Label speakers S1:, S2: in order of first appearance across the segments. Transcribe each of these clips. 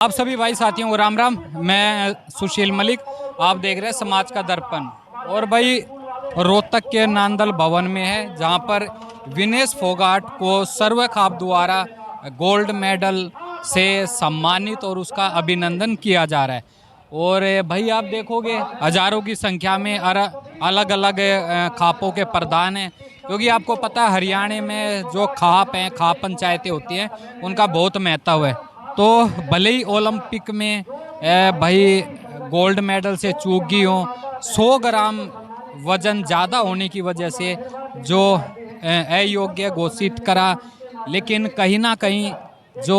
S1: आप सभी भाई साथियों को राम राम। मैं सुशील मलिक, आप देख रहे हैं समाज का दर्पण। और भाई रोहतक के नांदल भवन में है, जहां पर विनेश फोगाट को सर्वखाप द्वारा गोल्ड मेडल से सम्मानित और उसका अभिनंदन किया जा रहा है। और भाई आप देखोगे हजारों की संख्या में अलग अलग खापों के प्रधान हैं, क्योंकि आपको पता है हरियाणा में जो खाप हैं, खाप पंचायतें होती हैं, उनका बहुत महत्व है। तो भले ही ओलंपिक में भाई गोल्ड मेडल से चूक गई हो, 100 ग्राम वजन ज़्यादा होने की वजह से जो अयोग्य घोषित करा, लेकिन कहीं ना कहीं जो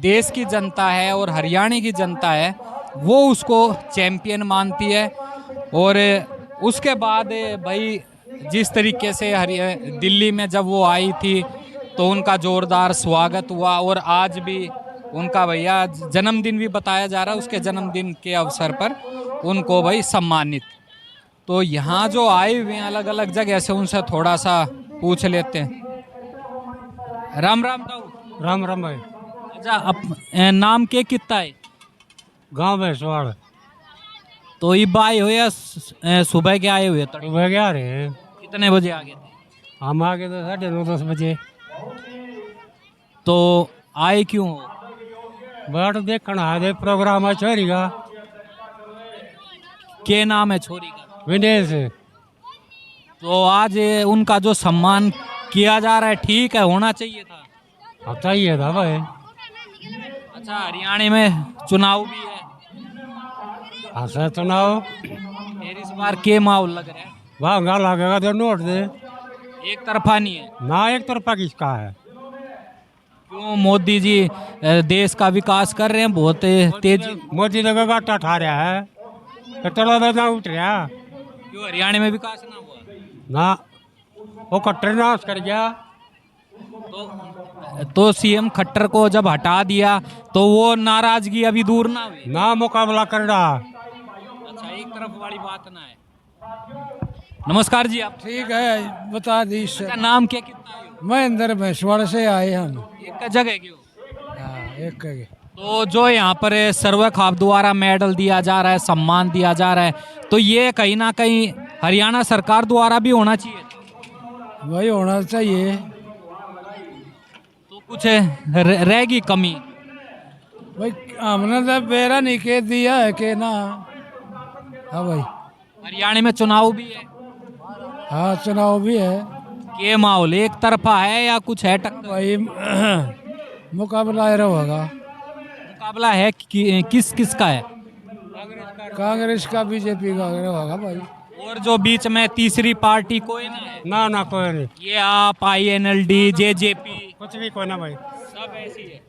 S1: देश की जनता है और हरियाणा की जनता है वो उसको चैंपियन मानती है। और उसके बाद भाई जिस तरीके से दिल्ली में जब वो आई थी तो उनका जोरदार स्वागत हुआ, और आज भी उनका भैया जन्मदिन भी बताया जा रहा है, उसके जन्मदिन के अवसर पर उनको भाई सम्मानित। तो यहाँ जो आए हुए हैं अलग अलग जगह से, उनसे थोड़ा सा पूछ लेते हैं। राम राम दाऊ।
S2: राम राम भाई।
S1: अच्छा, नाम के कितना है?
S2: गांव में सवाल
S1: तो ये आए हुए या सुबह के आए हुए?
S2: सुबह क्या रहे हैं?
S1: कितने बजे आ गए थे?
S2: हम आ गए तो 9:30 बजे।
S1: तो आए क्यों हो?
S2: बाट देखना है प्रोग्राम है छोरी का।
S1: क्या नाम है छोरी का?
S2: विनेश।
S1: तो आज उनका जो सम्मान किया जा रहा है, ठीक है, होना चाहिए था।
S2: अब चाहिए था भाई।
S1: अच्छा, हरियाणा में चुनाव भी है,
S2: हाँ सर चुनाव।
S1: फिर इस बार के माहौल लग रहा है?
S2: वहाँ गा लगेगा तो नोट दे।
S1: एक तरफा नहीं है
S2: ना, एक तरफा किसका है?
S1: क्यों? मोदी जी देश का विकास कर रहे हैं बहुत तेजी।
S2: मोदी ने गाटा ठा रहा है तो चलो ना उठ रहा।
S1: क्यों हरियाणा में विकास ना हुआ?
S2: ना, वो कट्टर नाश कर गया।
S1: तो सीएम खट्टर को जब हटा दिया तो वो नाराजगी अभी दूर ना हुई?
S2: ना मुकाबला कर रहा।
S1: अच्छा, एक तरफ वाली बात ना है। नमस्कार जी, आप
S3: ठीक है, बता दी।
S1: अच्छा, नाम क्या कितना है?
S3: महेंद्र भैंसवाड़ से आए हम।
S1: एक का जगह क्यों?
S3: हाँ, एक के।
S1: तो जो यहाँ पर सर्व खाप द्वारा मेडल दिया जा रहा है, सम्मान दिया जा रहा है, तो ये कहीं ना कहीं हरियाणा सरकार द्वारा भी होना चाहिए।
S3: वही होना चाहिए।
S1: तो कुछ रहेगी कमी?
S3: भाई हमने तो बेरा नहीं के दिया है के ना। हाँ भाई।
S1: हरियाणा में चुनाव भी है,
S3: हाँ चुनाव भी है।
S1: ये माहौल एक तरफा है या कुछ है टक्कर?
S3: भाई मुकाबला है होगा।
S1: मुकाबला है किस किस का है?
S3: कांग्रेस का, बीजेपी का होगा भाई।
S1: और जो बीच में तीसरी पार्टी कोई ना है?
S2: ना कोई नहीं।
S1: ये आप, INLD, JJP,
S2: कुछ भी कोई ना भाई।
S1: सब ऐसी है।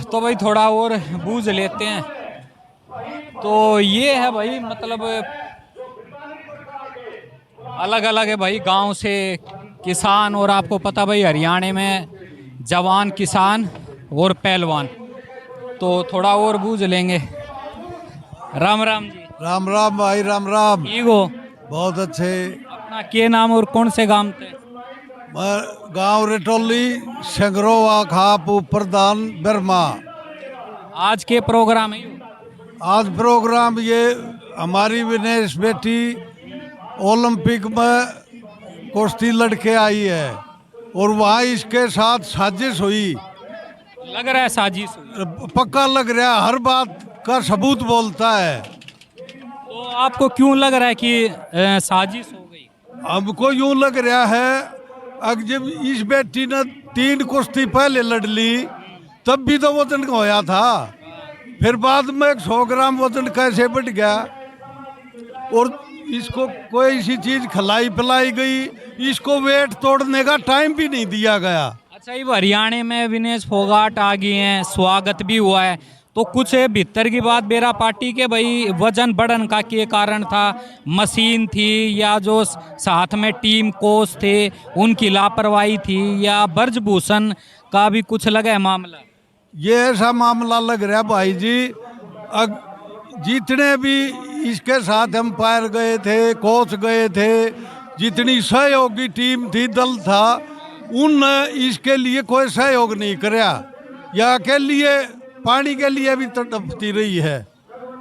S1: तो भाई थोड़ा और बूझ लेते हैं। तो ये है भाई, मतलब अलग अलग है भाई गांव से किसान। और आपको पता भाई हरियाणा में जवान किसान और पहलवान। तो थोड़ा और बूझ लेंगे। राम राम जी।
S4: राम राम भाई, राम राम।
S1: ठीक हो?
S4: बहुत अच्छे।
S1: अपना के नाम और कौन से गांव थे?
S4: गांव रेटोली, संगरोवा खाप, प्रधान बर्मा।
S1: आज के प्रोग्राम है?
S4: आज प्रोग्राम ये हमारी विनेश बेटी ओलंपिक में कुश्ती लड़के आई है, और वहाँ इसके साथ साजिश हुई।
S1: लग रहा है साजिश हुई?
S4: पक्का लग रहा है, हर बात का सबूत बोलता है।
S1: तो आपको क्यों लग रहा है कि साजिश हो गई?
S4: हमको यूं लग रहा है, अब जब इस बेटी ने 3 कुश्ती पहले लड़ ली तब भी तो वजन होया था, फिर बाद में 100 ग्राम वजन कैसे बढ़ गया? और इसको कोई सी चीज खिलाई पिलाई गई, इसको वेट तोड़ने का टाइम भी नहीं दिया गया।
S1: अच्छा, ये हरियाणा में विनेश फोगाट आ गई हैं, स्वागत भी हुआ है, तो कुछ भीतर की बात बेरा पार्टी के भाई वजन बढ़न का क्या कारण था? मशीन थी, या जो साथ में टीम कोच थे उनकी लापरवाही थी, या ब्रजभूषण का भी कुछ लगा है मामला?
S4: ये ऐसा मामला लग रहा है भाई जी। जितने भी इसके साथ एम्पायर गए थे, कोच गए थे, जितनी सहयोगी टीम थी, दल था, उन इसके लिए कोई सहयोग नहीं कराया। या के लिए पानी के लिए भी तड़पती रही है।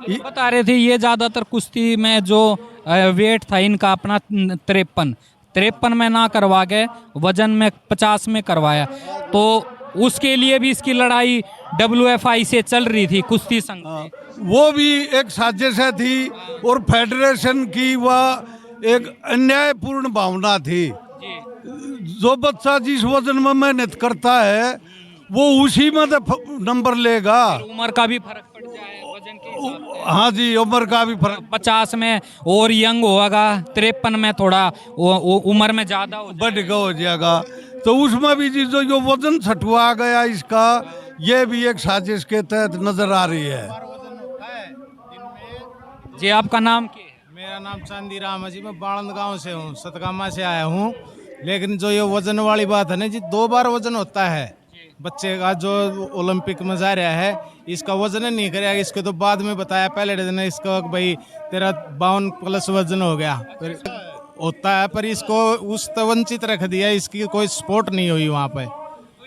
S1: बता रहे थे ये ज्यादातर कुश्ती में जो वेट था इनका अपना 53 में ना करवा के वजन में 50 में करवाया, तो उसके लिए भी इसकी लड़ाई WFI से चल रही थी, कुश्ती संघ से।
S4: वो भी एक साजिश थी और फेडरेशन की वह एक अन्यायपूर्ण भावना थी। जो बच्चा जिस वजन में मेहनत करता है वो उसी में तो नंबर लेगा।
S1: उम्र का भी फर्क पड़ जाए वजन के हिसाब से।
S4: हाँ जी, उम्र का भी फर्क,
S1: 50 में और यंग होगा, 53 में थोड़ा उम्र में ज्यादा
S4: हो जाएगा। तो उसमें भी जो जो वजन छटवा गया इसका, ये भी एक साजिश के तहत नजर आ रही है।
S1: जी आपका नाम क्या है?
S5: मेरा नाम चांदी राम है जी। मैं बाणंद गांव से हूँ, सतगामा से आया हूँ। लेकिन जो ये वजन वाली बात है ना जी, 2 बार वजन होता है बच्चे का जो ओलंपिक में जा रहा है। इसका वजन नहीं करेगा, इसको तो बाद में बताया पहले दिन इसको भाई तेरा 52+ वजन हो गया फिर होता है, पर इसको उस तो वंचित रख दिया, इसकी कोई सपोर्ट नहीं हुई वहाँ पे।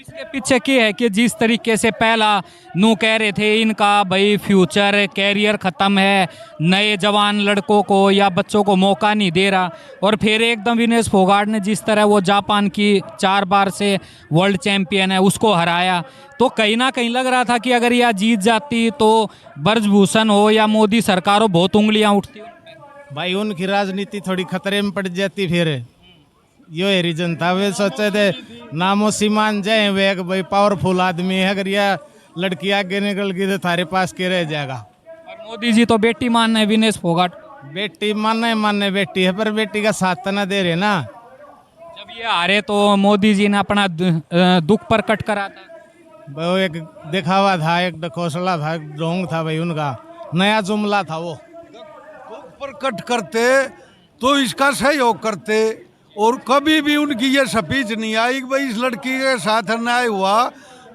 S1: इसके पीछे क्या है कि जिस तरीके से पहला नू कह रहे थे इनका भाई फ्यूचर कैरियर ख़त्म है, नए जवान लड़कों को या बच्चों को मौका नहीं दे रहा, और फिर एकदम विनेश फोगाट ने जिस तरह वो जापान की 4 बार से वर्ल्ड चैंपियन है उसको हराया, तो कहीं ना कहीं लग रहा था कि अगर यह जीत जाती तो ब्रजभूषण हो या मोदी सरकार हो, बहुत उंगलियां उठती।
S5: भाई उनकी राजनीति थोड़ी खतरे में पड़ जाती, फिर ये रीजन था। वे सोचे थे नामो सीमान जाए, वे एक भाई पावरफुल आदमी है, अगर यह लड़की आगे निकल गई तो थारे पास के रह जाएगा।
S1: और मोदी जी तो बेटी मानना है विनेश फोगाट,
S5: बेटी मानने बेटी है, पर बेटी का साथ तो ना दे रहे ना।
S1: जब ये हारे तो मोदी जी ने अपना दुख प्रकट करा था।
S5: वो एक दिखावा था, एक डकोसला था, एक ढोंग था भाई, उनका नया जुमला था। वो
S4: प्रकट करते तो इसका सहयोग करते, और कभी भी उनकी ये स्पीच नहीं आई कि भाई इस लड़की के साथ अन्याय हुआ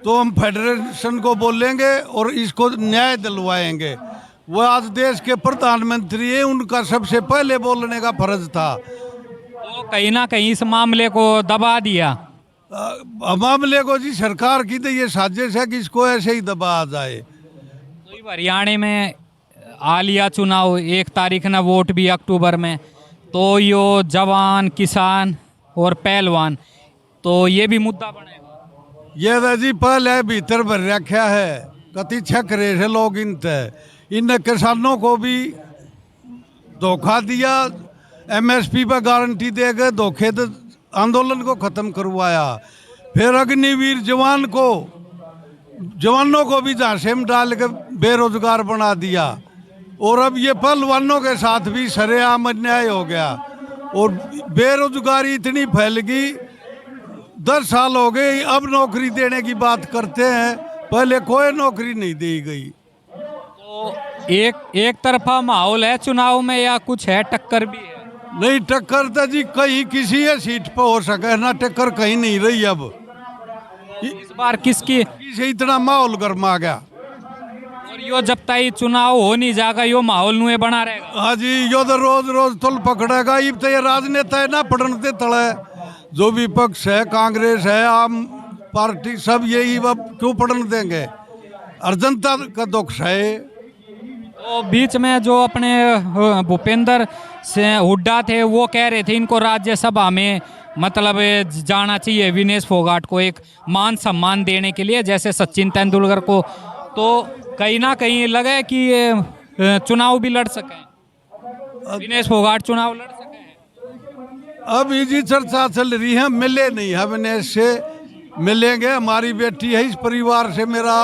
S4: तो हम फेडरेशन को बोलेंगे और इसको न्याय दिलवाएंगे। वो आज देश के प्रधानमंत्री है, उनका सबसे पहले बोलने का फर्ज था।
S1: तो कहीं ना कहीं इस मामले को दबा दिया।
S4: मामले को जी सरकार की तो ये साजिश है कि इसको ऐसे ही दबा जाए।
S1: तो हरियाणा में आ लिया चुनाव, 1 तारीख ना वोट भी अक्टूबर में, तो यो जवान किसान और पहलवान, तो ये भी मुद्दा बनेगा।
S4: ये तो जी पहले भीतर भर रखा है, कति छक रहे थे लोग इन किसानों को भी धोखा दिया, MSP पर गारंटी दे गए, धोखे तो आंदोलन को ख़त्म करवाया। फिर अग्निवीर जवानों को भी झांसे में डाल के बेरोजगार बना दिया, और अब ये पहलवानों के साथ भी सरेआम अन्याय हो गया, और बेरोजगारी इतनी फैल गई। 10 साल हो गए, अब नौकरी देने की बात करते हैं, पहले कोई नौकरी नहीं दी गई।
S1: तो एक तरफा माहौल है चुनाव में या कुछ है, टक्कर भी है?
S4: नहीं, टक्कर तो जी कहीं किसी सीट पर हो सके ना, टक्कर कहीं नहीं रही। अब
S1: इस बार किसकी
S4: से इतना माहौल गर्मा गया,
S1: और यो जब तक चुनाव हो नहीं जाएगा यो माहौल नुए बना रहेगा।
S4: हाँ जी, यो तो रोज रोज तुल पकड़ेगा। ये तो ये राजनेता है ना पढ़ते तले, जो विपक्ष है, कांग्रेस है, आम पार्टी, सब यही अब क्यों पढ़ने देंगे, और जनता का दुख है।
S1: तो बीच में जो अपने भूपेंद्र से हुड्डा थे वो कह रहे थे इनको राज्यसभा में मतलब जाना चाहिए, विनेश फोगाट को एक मान सम्मान देने के लिए, जैसे सचिन तेंदुलकर को, तो कहीं ना कहीं लगे कि ये चुनाव भी लड़ सके, विनेश फोगाट चुनाव लड़ सके।
S4: अब इसी चर्चा चल रही है, मिले नहीं है विनेश से, मिलेंगे। हमारी बेटी है, इस परिवार से मेरा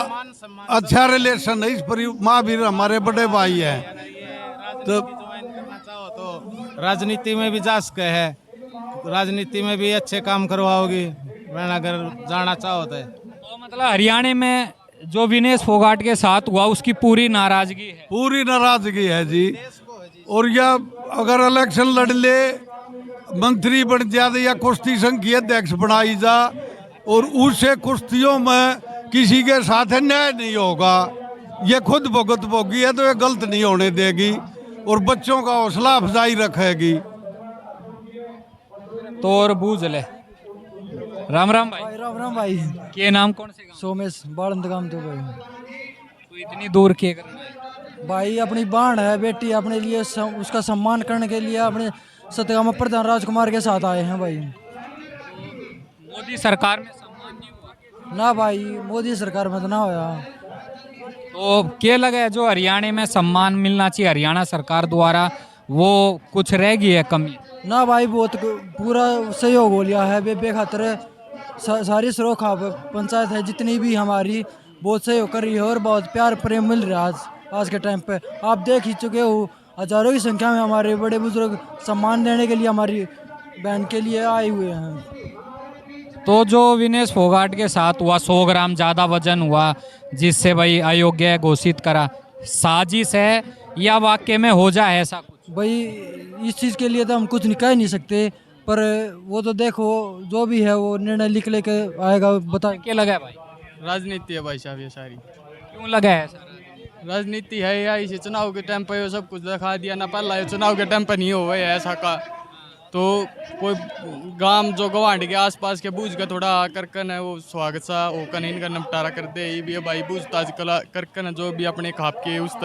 S4: अच्छा रिलेशन है, इस परिवार माँ भी हमारे बड़े भाई हैं। तो
S5: राजनीति में भी जा सके है, राजनीति में भी अच्छे काम करवाओगी अगर जाना चाहो तो
S1: मतलब हरियाणा में जो विनेश फोगाट के साथ हुआ उसकी पूरी नाराजगी है,
S4: पूरी नाराजगी है जी। और या अगर इलेक्शन लड़ ले, मंत्री बन जाए या कुश्ती संघ की अध्यक्ष बनाई जा, और उससे कुश्तियों में किसी के साथ अन्याय नहीं होगा, ये खुद भुगत भोगी है, तो ये गलत नहीं होने देगी और बच्चों का हौसला अफजाई रखेगी।
S1: तो और बूझ ले राम राम भाई।
S3: राम राम भाई।
S1: के नाम कौन से गाँव?
S3: सोमेश बालंद काम तो भाई।
S1: तो इतनी दूर के करना है?
S3: भाई अपनी बहन है बेटी, अपने लिए उसका सम्मान करने के लिए अपने सतगामा प्रधान राजकुमार के साथ आए हैं भाई।
S1: मोदी सरकार में सम्मान नहीं हुआ?
S3: ना भाई, मोदी सरकार में तो ना होया।
S1: तो क्या लगा है जो हरियाणा में सम्मान मिलना चाहिए हरियाणा सरकार द्वारा, वो कुछ रह गई है कमी?
S3: ना भाई, बहुत पूरा सहयोग हो लिया है बेबे खातर। सारी सरोखा पंचायत है जितनी भी हमारी, बहुत सहयोग कर रही है और बहुत प्यार प्रेम मिल रहा है आज के टाइम पे। आप देख ही चुके हो, हजारों की संख्या में हमारे बड़े बुजुर्ग सम्मान देने के लिए हमारी बहन के लिए आए हुए हैं।
S1: तो जो विनेश फोगाट के साथ हुआ, 100 ग्राम ज़्यादा वजन हुआ जिससे भाई अयोग्य घोषित करा, साजिश है या वाकई में हो जाए ऐसा कुछ?
S3: भाई इस चीज़ के लिए तो हम कुछ कह नहीं सकते, पर वो तो देखो जो भी है वो निर्णय लिख लेके आएगा। बता
S1: क्या लगा है भाई?
S6: राजनीति है भाई साहब, ये सारी
S1: क्यों लगा है ऐसा?
S6: राजनीति है या इसे चुनाव के टाइम पर सब कुछ दिखा दिया ना, पहला ये चुनाव के टाइम पर नहीं हो है ऐसा का। तो कोई गांव जो गवांड के आसपास के बूझ का थोड़ा करकन है वो स्वागत सा वो कन इनका निपटारा करते ये भी है भाई, बूझताछ कला करकन जो भी अपने खाप के उस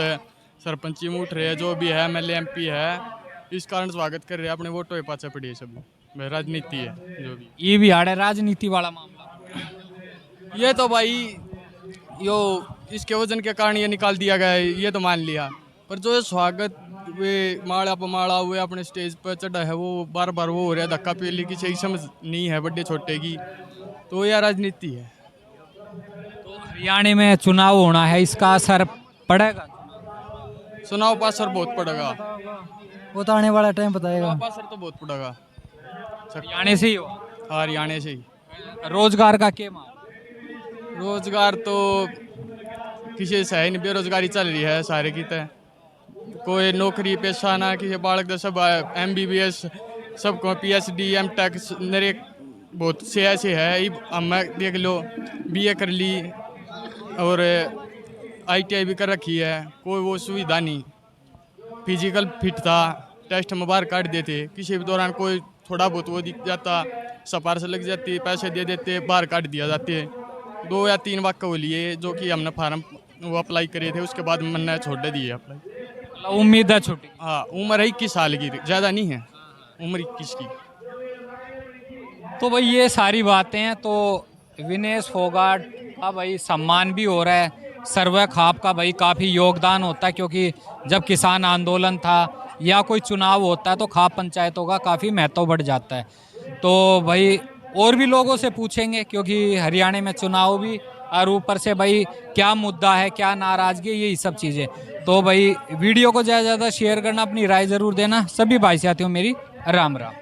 S6: सरपंची में उठ रहे हैं, जो भी है MLA MP है, इस कारण स्वागत कर रहे हैं। अपने वोटों के पाछे पड़ी है सब भाई, राजनीति है जो भी।
S1: ये भी आड़े राजनीति वाला मामला?
S6: ये तो भाई यो इसके वजन के कारण ये निकाल दिया गया है, ये तो मान लिया। पर जो स्वागत वे माड़ा पमाड़ा हुए अपने स्टेज पर चढ़ा है, वो बार बार वो हो रहा है धक्का पेली की, सही समझ नहीं है बड़े छोटे की, तो यह राजनीति है।
S1: तो हरियाणा में चुनाव होना है, इसका असर पड़ेगा?
S6: चुनाव पर असर बहुत पड़ेगा,
S3: वो तो आने वाला टाइम बताएगा।
S6: चुनाव पर असर तो बहुत पड़ेगा
S1: हरियाणा से ही हो?
S6: हरियाणा से ही।
S1: रोजगार का क्या मामला?
S6: रोजगार तो किसी से है नहीं, बेरोजगारी चल रही है सारे की तरह, कोई नौकरी पेशा ना, किसी बालक तो सब MBBS सबको PhD M.Tech नरे बहुत से ऐसे है। हम देख लो BA कर ली और ITI भी कर रखी है, कोई वो सुविधा नहीं। फिजिकल फिट था, टेस्ट में बाहर काट देते, किसी भी दौरान कोई थोड़ा बहुत वो दिख जाता, सिफारिश लग जाती, पैसे दे देते, बाहर काट दिया जाते। 2 या 3 वाक्य वो लिए जो कि हमने फार्म वो अप्लाई करे थे, उसके बाद मैंने छोड़ दिए अप्लाई।
S1: उम्मीद है छोटी?
S6: हाँ, उम्र है 21 साल की, ज़्यादा नहीं है उम्र 21 की।
S1: तो भाई ये सारी बातें हैं। तो विनेश फोगाट का भाई सम्मान भी हो रहा है, सर्वे खाप का भाई काफ़ी योगदान होता है, क्योंकि जब किसान आंदोलन था या कोई चुनाव होता है तो खाप पंचायतों का काफ़ी महत्व बढ़ जाता है। तो भाई और भी लोगों से पूछेंगे, क्योंकि हरियाणा में चुनाव भी, और ऊपर से भाई क्या मुद्दा है, क्या नाराज़गी, यही सब चीज़ें। तो भाई वीडियो को ज़्यादा से ज़्यादा शेयर करना, अपनी राय ज़रूर देना। सभी भाई साथियों मेरी राम राम।